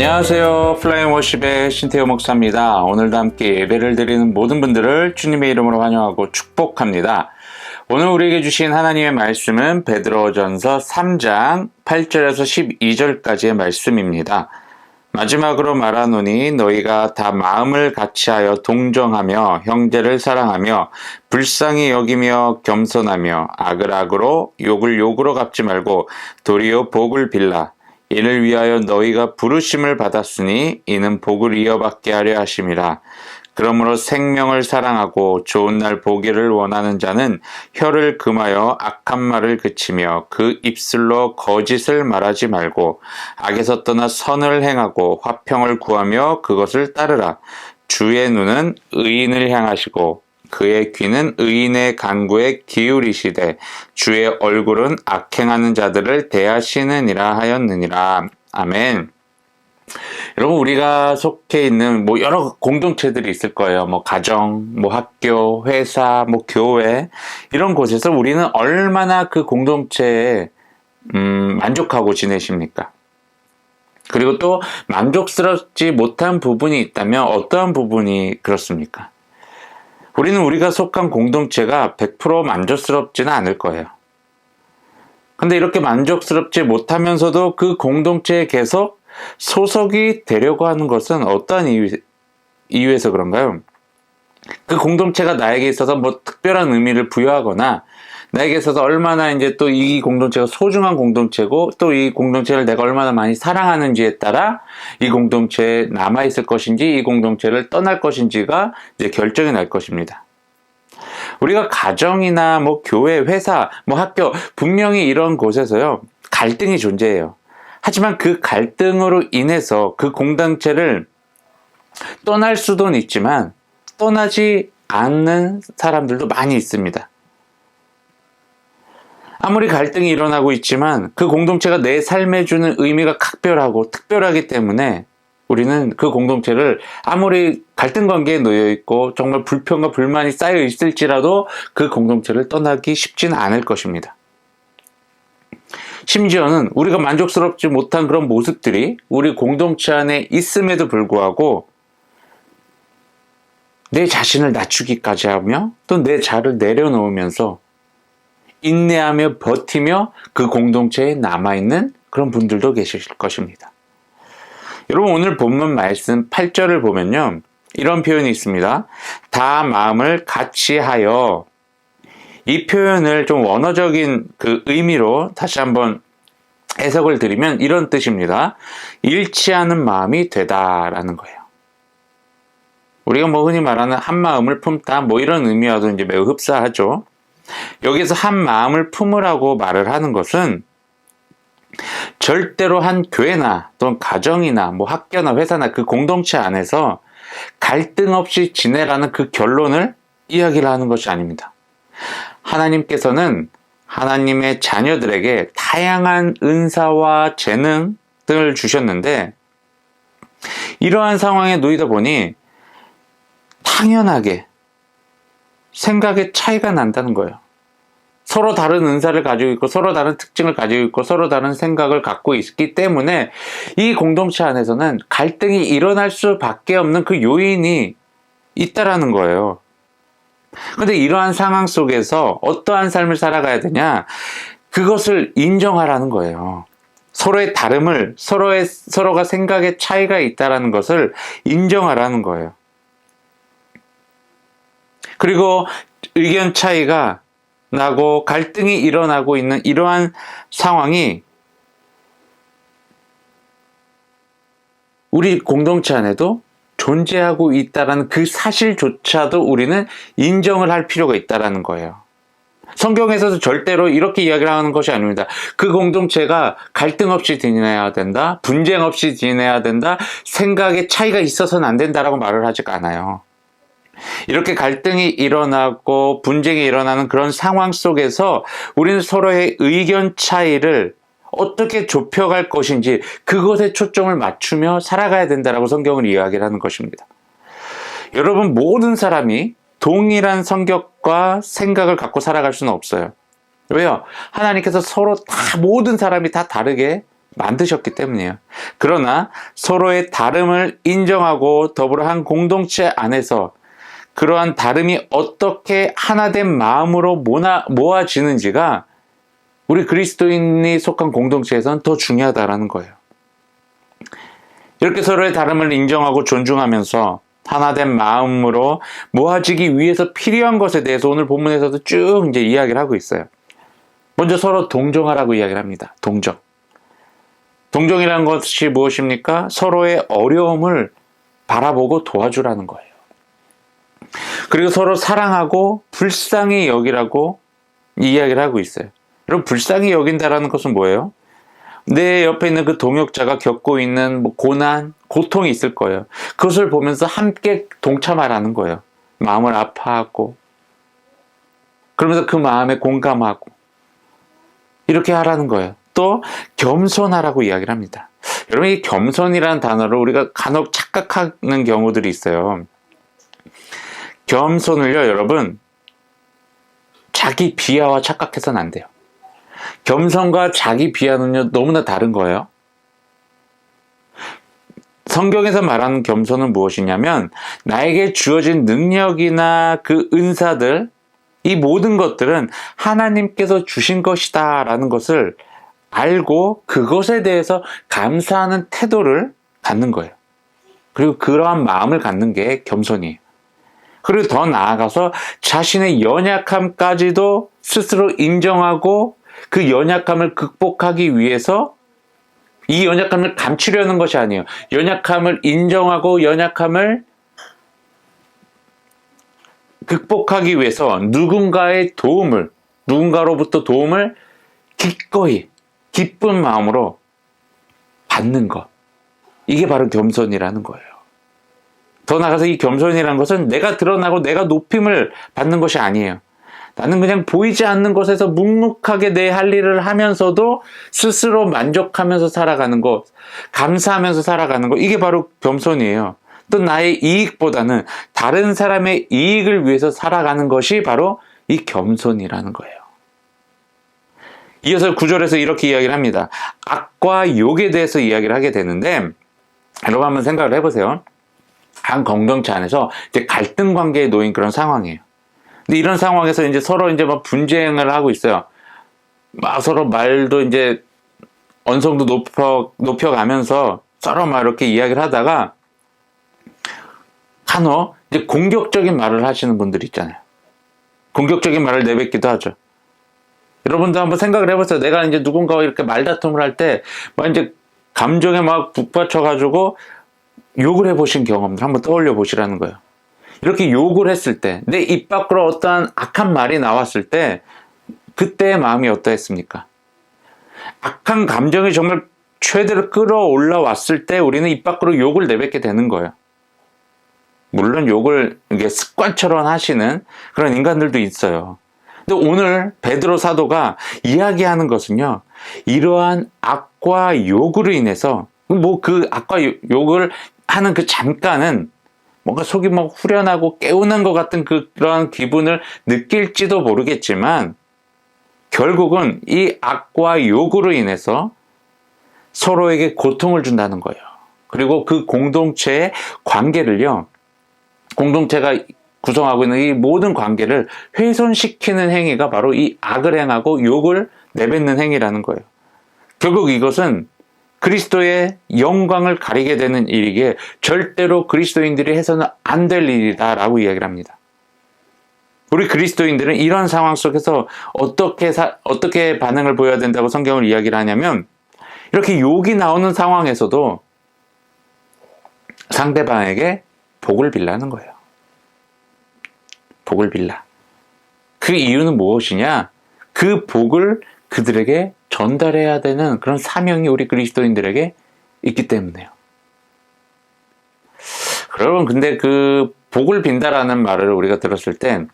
안녕하세요. 플라잉 워십의 신태호 목사입니다. 오늘도 함께 예배를 드리는 모든 분들을 주님의 이름으로 환영하고 축복합니다. 오늘 우리에게 주신 하나님의 말씀은 베드로전서 3장 8절에서 12절까지의 말씀입니다. 마지막으로 말하노니 너희가 다 마음을 같이하여 동정하며 형제를 사랑하며 불쌍히 여기며 겸손하며 악을 악으로 욕을 욕으로 갚지 말고 도리어 복을 빌라. 이를 위하여 너희가 부르심을 받았으니 이는 복을 이어받게 하려 하심이라. 그러므로 생명을 사랑하고 좋은 날 보기를 원하는 자는 혀를 금하여 악한 말을 그치며 그 입술로 거짓을 말하지 말고 악에서 떠나 선을 행하고 화평을 구하며 그것을 따르라. 주의 눈은 의인을 향하시고 그의 귀는 의인의 간구에 기울이시되 주의 얼굴은 악행하는 자들을 대하시느니라 하였느니라. 아멘. 여러분, 우리가 속해 있는 여러 공동체들이 있을 거예요. 가정, 학교, 회사, 교회, 이런 곳에서 우리는 얼마나 그 공동체에 만족하고 지내십니까? 그리고 또 만족스럽지 못한 부분이 있다면 어떠한 부분이 그렇습니까? 우리는 우리가 속한 공동체가 100% 만족스럽지는 않을 거예요. 근데 이렇게 만족스럽지 못하면서도 그 공동체에 계속 소속이 되려고 하는 것은 어떠한 이유에서 그런가요? 그 공동체가 나에게 있어서 특별한 의미를 부여하거나 나에게 있어서 얼마나 또 이 공동체가 소중한 공동체고 또 이 공동체를 내가 얼마나 많이 사랑하는지에 따라 이 공동체에 남아있을 것인지 이 공동체를 떠날 것인지가 이제 결정이 날 것입니다. 우리가 가정이나 교회, 회사, 학교, 분명히 이런 곳에서요, 갈등이 존재해요. 하지만 그 갈등으로 인해서 그 공동체를 떠날 수도 있지만 떠나지 않는 사람들도 많이 있습니다. 아무리 갈등이 일어나고 있지만 그 공동체가 내 삶에 주는 의미가 각별하고 특별하기 때문에 우리는 그 공동체를 아무리 갈등 관계에 놓여 있고 정말 불평과 불만이 쌓여 있을지라도 그 공동체를 떠나기 쉽지는 않을 것입니다. 심지어는 우리가 만족스럽지 못한 그런 모습들이 우리 공동체 안에 있음에도 불구하고 내 자신을 낮추기까지 하며 또 내 자를 내려놓으면서 인내하며 버티며 그 공동체에 남아있는 그런 분들도 계실 것입니다. 여러분, 오늘 본문 말씀 8절을 보면요, 이런 표현이 있습니다. 다 마음을 같이 하여. 이 표현을 좀 원어적인 그 의미로 다시 한번 해석을 드리면 이런 뜻입니다. 일치하는 마음이 되다라는 거예요. 우리가 흔히 말하는 한 마음을 품다 이런 의미와도 이제 매우 흡사하죠. 여기서 한 마음을 품으라고 말을 하는 것은 절대로 한 교회나 또는 가정이나 학교나 회사나 그 공동체 안에서 갈등 없이 지내라는 그 결론을 이야기를 하는 것이 아닙니다. 하나님께서는 하나님의 자녀들에게 다양한 은사와 재능 등을 주셨는데 이러한 상황에 놓이다 보니 당연하게 생각의 차이가 난다는 거예요. 서로 다른 은사를 가지고 있고 서로 다른 특징을 가지고 있고 서로 다른 생각을 갖고 있기 때문에 이 공동체 안에서는 갈등이 일어날 수밖에 없는 그 요인이 있다라는 거예요. 그런데 이러한 상황 속에서 어떠한 삶을 살아가야 되냐? 그것을 인정하라는 거예요. 서로의 다름을, 서로가 생각의 차이가 있다라는 것을 인정하라는 거예요. 그리고 의견 차이가 나고 갈등이 일어나고 있는 이러한 상황이 우리 공동체 안에도 존재하고 있다는 그 사실조차도 우리는 인정을 할 필요가 있다는 거예요. 성경에서도 절대로 이렇게 이야기를 하는 것이 아닙니다. 그 공동체가 갈등 없이 지내야 된다, 분쟁 없이 지내야 된다, 생각의 차이가 있어서는 안 된다라고 말을 하지 않아요. 이렇게 갈등이 일어나고 분쟁이 일어나는 그런 상황 속에서 우리는 서로의 의견 차이를 어떻게 좁혀갈 것인지 그것에 초점을 맞추며 살아가야 된다라고 성경을 이야기를 하는 것입니다. 여러분, 모든 사람이 동일한 성격과 생각을 갖고 살아갈 수는 없어요. 왜요? 하나님께서 서로 모든 사람이 다 다르게 만드셨기 때문이에요. 그러나 서로의 다름을 인정하고 더불어 한 공동체 안에서 그러한 다름이 어떻게 하나된 마음으로 모아지는지가 우리 그리스도인이 속한 공동체에서는 더 중요하다라는 거예요. 이렇게 서로의 다름을 인정하고 존중하면서 하나된 마음으로 모아지기 위해서 필요한 것에 대해서 오늘 본문에서도 쭉 이제 이야기를 하고 있어요. 먼저 서로 동정하라고 이야기를 합니다. 동정. 동정이라는 것이 무엇입니까? 서로의 어려움을 바라보고 도와주라는 거예요. 그리고 서로 사랑하고 불쌍히 여기라고 이야기를 하고 있어요. 여러분, 불쌍히 여긴다라는 것은 뭐예요? 내 옆에 있는 그 동역자가 겪고 있는 고난, 고통이 있을 거예요. 그것을 보면서 함께 동참하라는 거예요. 마음을 아파하고 그러면서 그 마음에 공감하고 이렇게 하라는 거예요. 또 겸손하라고 이야기를 합니다. 여러분, 이 겸손이라는 단어를 우리가 간혹 착각하는 경우들이 있어요. 겸손을요, 여러분, 자기 비하와 착각해서는 안 돼요. 겸손과 자기 비하는요, 너무나 다른 거예요. 성경에서 말하는 겸손은 무엇이냐면 나에게 주어진 능력이나 그 은사들, 이 모든 것들은 하나님께서 주신 것이다 라는 것을 알고 그것에 대해서 감사하는 태도를 갖는 거예요. 그리고 그러한 마음을 갖는 게 겸손이에요. 그리고 더 나아가서 자신의 연약함까지도 스스로 인정하고 그 연약함을 극복하기 위해서 이 연약함을 감추려는 것이 아니에요. 연약함을 인정하고 연약함을 극복하기 위해서 누군가로부터 도움을 기꺼이 기쁜 마음으로 받는 것. 이게 바로 겸손이라는 거예요. 더 나아가서 이 겸손이라는 것은 내가 드러나고 내가 높임을 받는 것이 아니에요. 나는 그냥 보이지 않는 것에서 묵묵하게 내 할 일을 하면서도 스스로 만족하면서 살아가는 것, 감사하면서 살아가는 것, 이게 바로 겸손이에요. 또 나의 이익보다는 다른 사람의 이익을 위해서 살아가는 것이 바로 이 겸손이라는 거예요. 이어서 9절에서 이렇게 이야기를 합니다. 악과 욕에 대해서 이야기를 하게 되는데, 여러분 한번 생각을 해보세요. 한 공동체 안에서 이제 갈등 관계에 놓인 그런 상황이에요. 근데 이런 상황에서 이제 서로 이제 막 분쟁을 하고 있어요. 막 서로 말도 이제 언성도 높여가면서 서로 막 이렇게 이야기를 하다가 간혹 이제 공격적인 말을 하시는 분들이 있잖아요. 공격적인 말을 내뱉기도 하죠. 여러분도 한번 생각을 해보세요. 내가 이제 누군가와 이렇게 말다툼을 할 때 막 이제 감정에 막 북받쳐가지고 욕을 해보신 경험들 한번 떠올려 보시라는 거예요. 이렇게 욕을 했을 때, 내 입 밖으로 어떠한 악한 말이 나왔을 때, 그때의 마음이 어떠했습니까? 악한 감정이 정말 최대로 끌어올라왔을 때 우리는 입 밖으로 욕을 내뱉게 되는 거예요. 물론 욕을 이게 습관처럼 하시는 그런 인간들도 있어요. 근데 오늘 베드로 사도가 이야기하는 것은요, 이러한 악과 욕으로 인해서, 그 악과 욕을 하는 그 잠깐은 뭔가 속이 막 후련하고 깨우는 것 같은 그런 기분을 느낄지도 모르겠지만 결국은 이 악과 욕으로 인해서 서로에게 고통을 준다는 거예요. 그리고 그 공동체의 관계를요, 공동체가 구성하고 있는 이 모든 관계를 훼손시키는 행위가 바로 이 악을 행하고 욕을 내뱉는 행위라는 거예요. 결국 이것은 그리스도의 영광을 가리게 되는 일이기에 절대로 그리스도인들이 해서는 안 될 일이다라고 이야기를 합니다. 우리 그리스도인들은 이런 상황 속에서 어떻게 반응을 보여야 된다고 성경을 이야기를 하냐면, 이렇게 욕이 나오는 상황에서도 상대방에게 복을 빌라는 거예요. 복을 빌라. 그 이유는 무엇이냐? 그 복을 그들에게 전달해야 되는 그런 사명이 우리 그리스도인들에게 있기 때문에요. 여러분, 근데 그 복을 빈다라는 말을 우리가 들었을 때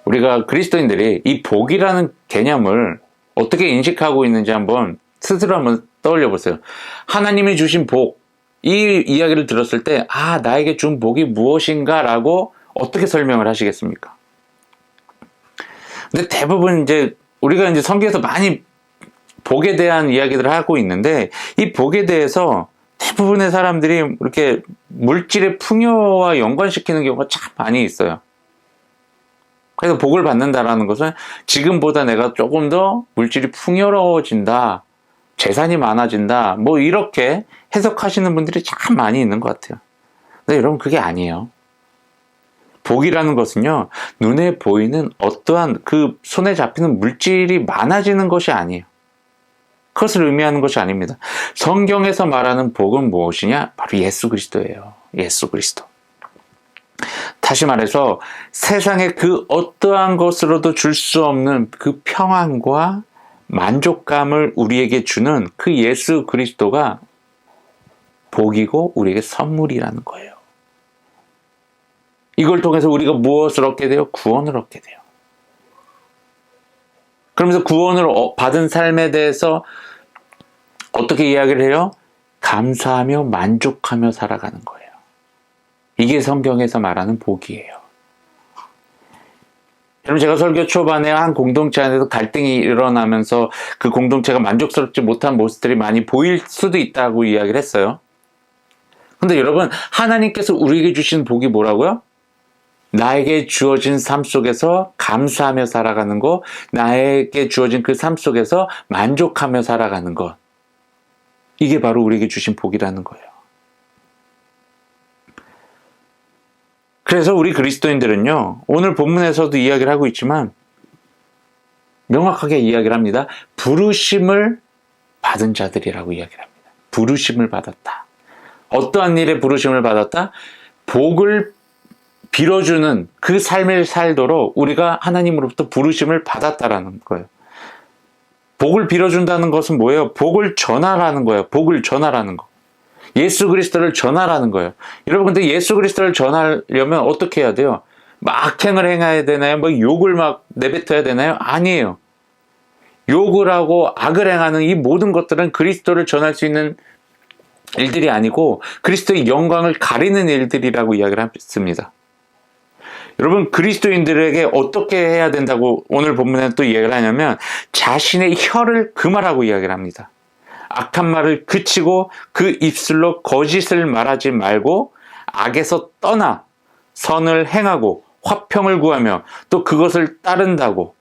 우리가 그리스도인들이 이 복이라는 개념을 어떻게 인식하고 있는지 스스로 한번 떠올려 보세요. 하나님이 주신 복, 이 이야기를 들었을 때 나에게 준 복이 무엇인가라고 어떻게 설명을 하시겠습니까? 근데 대부분 우리가 성경에서 많이 복에 대한 이야기들을 하고 있는데, 이 복에 대해서 대부분의 사람들이 이렇게 물질의 풍요와 연관시키는 경우가 참 많이 있어요. 그래서 복을 받는다라는 것은 지금보다 내가 조금 더 물질이 풍요로워진다, 재산이 많아진다, 뭐 이렇게 해석하시는 분들이 참 많이 있는 것 같아요. 근데 여러분, 그게 아니에요. 복이라는 것은요, 눈에 보이는 어떠한 그 손에 잡히는 물질이 많아지는 것이 아니에요. 그것을 의미하는 것이 아닙니다. 성경에서 말하는 복은 무엇이냐? 바로 예수 그리스도예요. 예수 그리스도. 다시 말해서 세상의 그 어떠한 것으로도 줄 수 없는 그 평안과 만족감을 우리에게 주는 그 예수 그리스도가 복이고 우리에게 선물이라는 거예요. 이걸 통해서 우리가 무엇을 얻게 돼요? 구원을 얻게 돼요. 그러면서 구원을 받은 삶에 대해서 어떻게 이야기를 해요? 감사하며 만족하며 살아가는 거예요. 이게 성경에서 말하는 복이에요. 여러분, 제가 설교 초반에 한 공동체 안에서 갈등이 일어나면서 그 공동체가 만족스럽지 못한 모습들이 많이 보일 수도 있다고 이야기를 했어요. 근데 여러분, 하나님께서 우리에게 주신 복이 뭐라고요? 나에게 주어진 삶 속에서 감사하며 살아가는 것, 나에게 주어진 그 삶 속에서 만족하며 살아가는 것. 이게 바로 우리에게 주신 복이라는 거예요. 그래서 우리 그리스도인들은요, 오늘 본문에서도 이야기를 하고 있지만 명확하게 이야기를 합니다. 부르심을 받은 자들이라고 이야기를 합니다. 부르심을 받았다. 어떠한 일에 부르심을 받았다? 복을 빌어주는 그 삶을 살도록 우리가 하나님으로부터 부르심을 받았다라는 거예요. 복을 빌어준다는 것은 뭐예요? 복을 전하라는 거예요. 복을 전하라는 거. 예수 그리스도를 전하라는 거예요. 여러분, 근데 예수 그리스도를 전하려면 어떻게 해야 돼요? 막 악행을 행해야 되나요? 뭐 욕을 막 내뱉어야 되나요? 아니에요. 욕을 하고 악을 행하는 이 모든 것들은 그리스도를 전할 수 있는 일들이 아니고 그리스도의 영광을 가리는 일들이라고 이야기를 했습니다. 여러분, 그리스도인들에게 어떻게 해야 된다고 오늘 본문에 또 이야기를 하냐면 자신의 혀를 금하라고 이야기를 합니다. 악한 말을 그치고 그 입술로 거짓을 말하지 말고 악에서 떠나 선을 행하고 화평을 구하며 또 그것을 따른다고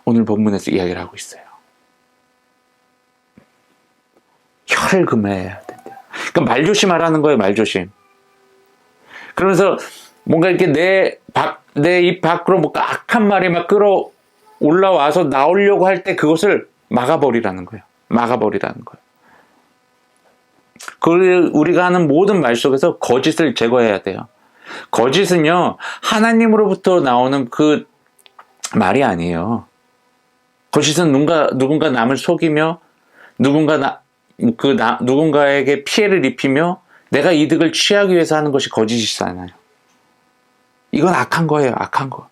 오늘 본문에서 이야기를 하고 있어요. 혀를 금해야 된대요. 그러니까 말조심하라는 거예요. 말조심. 그러면서 뭔가 이렇게 내 입 밖으로 뭔가 악한 말이 막 끌어 올라와서 나오려고 할 때 그것을 막아버리라는 거예요. 막아버리라는 거예요. 우리가 하는 모든 말 속에서 거짓을 제거해야 돼요. 거짓은요, 하나님으로부터 나오는 그 말이 아니에요. 거짓은 누군가 남을 속이며 누군가에게 피해를 입히며 내가 이득을 취하기 위해서 하는 것이 거짓이잖아요. 이건 악한 거예요. 악한 거.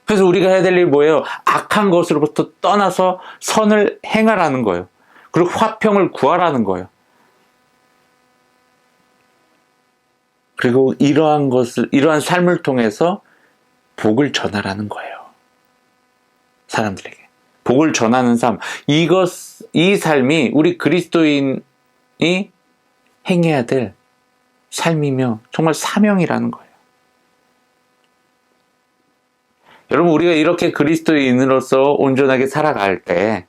그래서 우리가 해야 될 일이 뭐예요? 악한 것으로부터 떠나서 선을 행하라는 거예요. 그리고 화평을 구하라는 거예요. 그리고 이러한 삶을 통해서 복을 전하라는 거예요. 사람들에게. 복을 전하는 삶. 이 삶이 우리 그리스도인이 행해야 될 삶이며 정말 사명이라는 거예요. 여러분, 우리가 이렇게 그리스도인으로서 온전하게 살아갈 때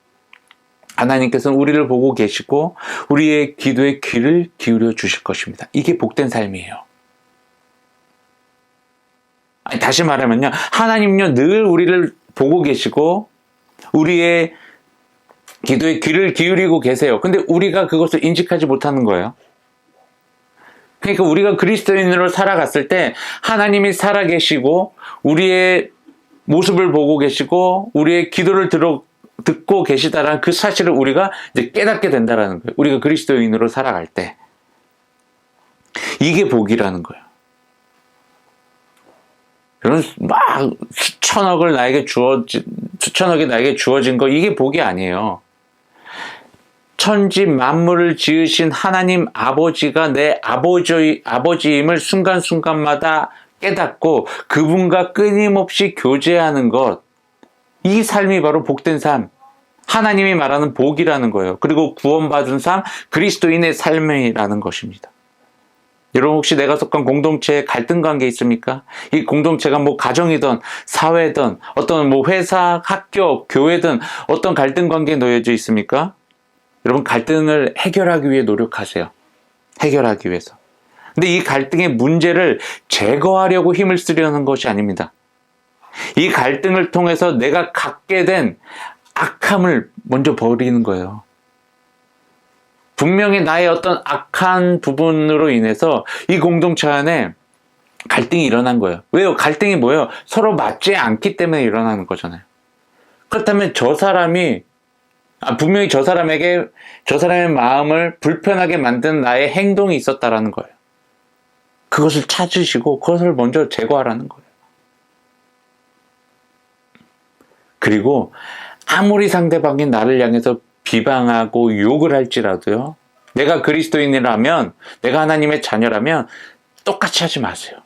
하나님께서는 우리를 보고 계시고 우리의 기도에 귀를 기울여 주실 것입니다. 이게 복된 삶이에요. 다시 말하면요, 하나님은요 늘 우리를 보고 계시고 우리의 기도에 귀를 기울이고 계세요. 근데 우리가 그것을 인식하지 못하는 거예요. 그러니까 우리가 그리스도인으로 살아갔을 때 하나님이 살아계시고 우리의 모습을 보고 계시고 우리의 기도를 듣고 계시다라는 그 사실을 우리가 이제 깨닫게 된다라는 거예요. 우리가 그리스도인으로 살아갈 때. 이게 복이라는 거예요. 여러분, 막 수천억이 나에게 주어진 거, 이게 복이 아니에요. 천지 만물을 지으신 하나님 아버지가 내 아버지임을 순간순간마다 깨닫고 그분과 끊임없이 교제하는 것, 이 삶이 바로 복된 삶. 하나님이 말하는 복이라는 거예요. 그리고 구원받은 삶, 그리스도인의 삶이라는 것입니다. 여러분 혹시 내가 속한 공동체에 갈등 관계 있습니까? 이 공동체가 뭐 가정이든 사회든 어떤 뭐 회사, 학교, 교회든 어떤 갈등 관계에 놓여져 있습니까? 여러분 갈등을 해결하기 위해 노력하세요. 해결하기 위해서. 근데 이 갈등의 문제를 제거하려고 힘을 쓰려는 것이 아닙니다. 이 갈등을 통해서 내가 갖게 된 악함을 먼저 버리는 거예요. 분명히 나의 어떤 악한 부분으로 인해서 이 공동체 안에 갈등이 일어난 거예요. 왜요? 갈등이 뭐예요? 서로 맞지 않기 때문에 일어나는 거잖아요. 그렇다면 저 사람이 분명히 저 사람에게 저 사람의 마음을 불편하게 만든 나의 행동이 있었다라는 거예요. 그것을 찾으시고 그것을 먼저 제거하라는 거예요. 그리고 아무리 상대방이 나를 향해서 비방하고 욕을 할지라도요, 내가 그리스도인이라면, 내가 하나님의 자녀라면 똑같이 하지 마세요.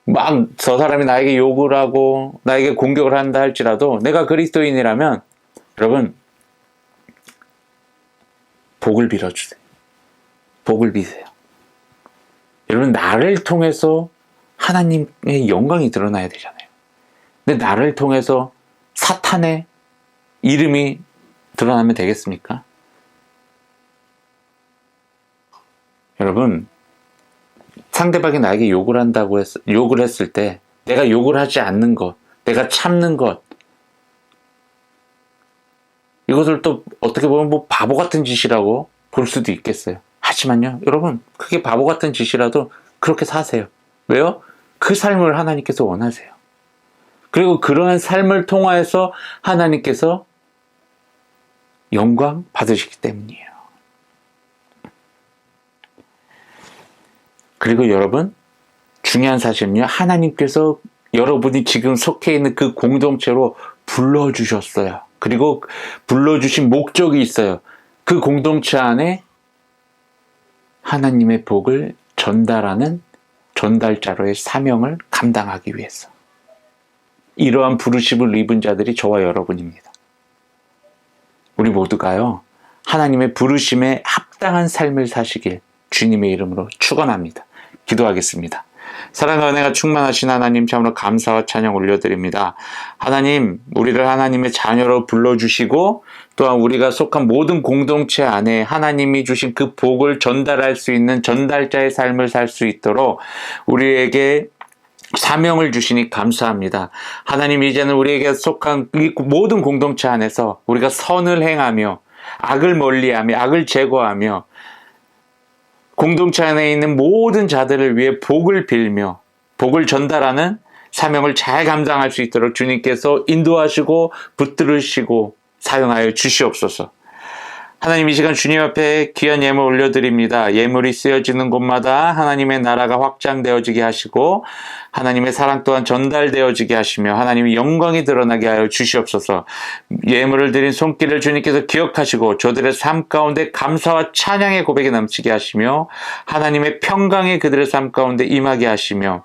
막 저 사람이 나에게 욕을 하고 나에게 공격을 한다 할지라도 내가 그리스도인이라면 여러분 복을 빌어주세요. 복을 비세요. 여러분 나를 통해서 하나님의 영광이 드러나야 되잖아요. 근데 나를 통해서 사탄의 이름이 드러나면 되겠습니까? 여러분 상대방이 나에게 욕을 했을 때 내가 욕을 하지 않는 것, 내가 참는 것, 이것을 또 어떻게 보면 뭐 바보 같은 짓이라고 볼 수도 있겠어요. 하지만요 여러분 그게 바보 같은 짓이라도 그렇게 사세요. 왜요? 그 삶을 하나님께서 원하세요. 그리고 그러한 삶을 통하여서 하나님께서 영광 받으시기 때문이에요. 그리고 여러분 중요한 사실은요, 하나님께서 여러분이 지금 속해 있는 그 공동체로 불러주셨어요. 그리고 불러주신 목적이 있어요. 그 공동체 안에 하나님의 복을 전달하는 전달자로의 사명을 감당하기 위해서. 이러한 부르심을 입은 자들이 저와 여러분입니다. 우리 모두가요, 하나님의 부르심에 합당한 삶을 사시길 주님의 이름으로 축원합니다. 기도하겠습니다. 사랑과 은혜가 충만하신 하나님 참으로 감사와 찬양 올려드립니다. 하나님, 우리를 하나님의 자녀로 불러주시고 또한 우리가 속한 모든 공동체 안에 하나님이 주신 그 복을 전달할 수 있는 전달자의 삶을 살 수 있도록 우리에게 사명을 주시니 감사합니다. 하나님, 이제는 우리에게 속한 이 모든 공동체 안에서 우리가 선을 행하며 악을 멀리하며 악을 제거하며 공동체 안에 있는 모든 자들을 위해 복을 빌며 복을 전달하는 사명을 잘 감당할 수 있도록 주님께서 인도하시고 붙들으시고 사용하여 주시옵소서. 하나님, 이 시간 주님 앞에 귀한 예물 올려드립니다. 예물이 쓰여지는 곳마다 하나님의 나라가 확장되어지게 하시고 하나님의 사랑 또한 전달되어지게 하시며 하나님의 영광이 드러나게 하여 주시옵소서. 예물을 드린 손길을 주님께서 기억하시고 저들의 삶 가운데 감사와 찬양의 고백이 넘치게 하시며 하나님의 평강이 그들의 삶 가운데 임하게 하시며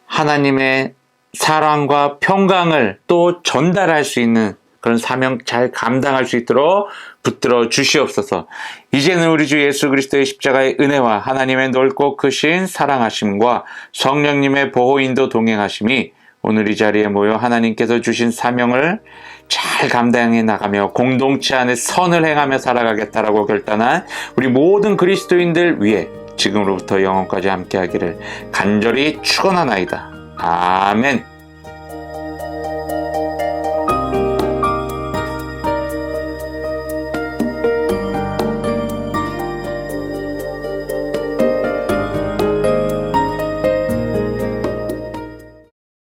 하나님의 사랑과 평강을 또 전달할 수 있는 그런 사명 잘 감당할 수 있도록 붙들어 주시옵소서. 이제는 우리 주 예수 그리스도의 십자가의 은혜와 하나님의 넓고 크신 사랑하심과 성령님의 보호 인도 동행하심이 오늘 이 자리에 모여 하나님께서 주신 사명을 잘 감당해 나가며 공동체 안에 선을 행하며 살아가겠다라고 결단한 우리 모든 그리스도인들 위해 지금으로부터 영원까지 함께하기를 간절히 축원하나이다. 아멘.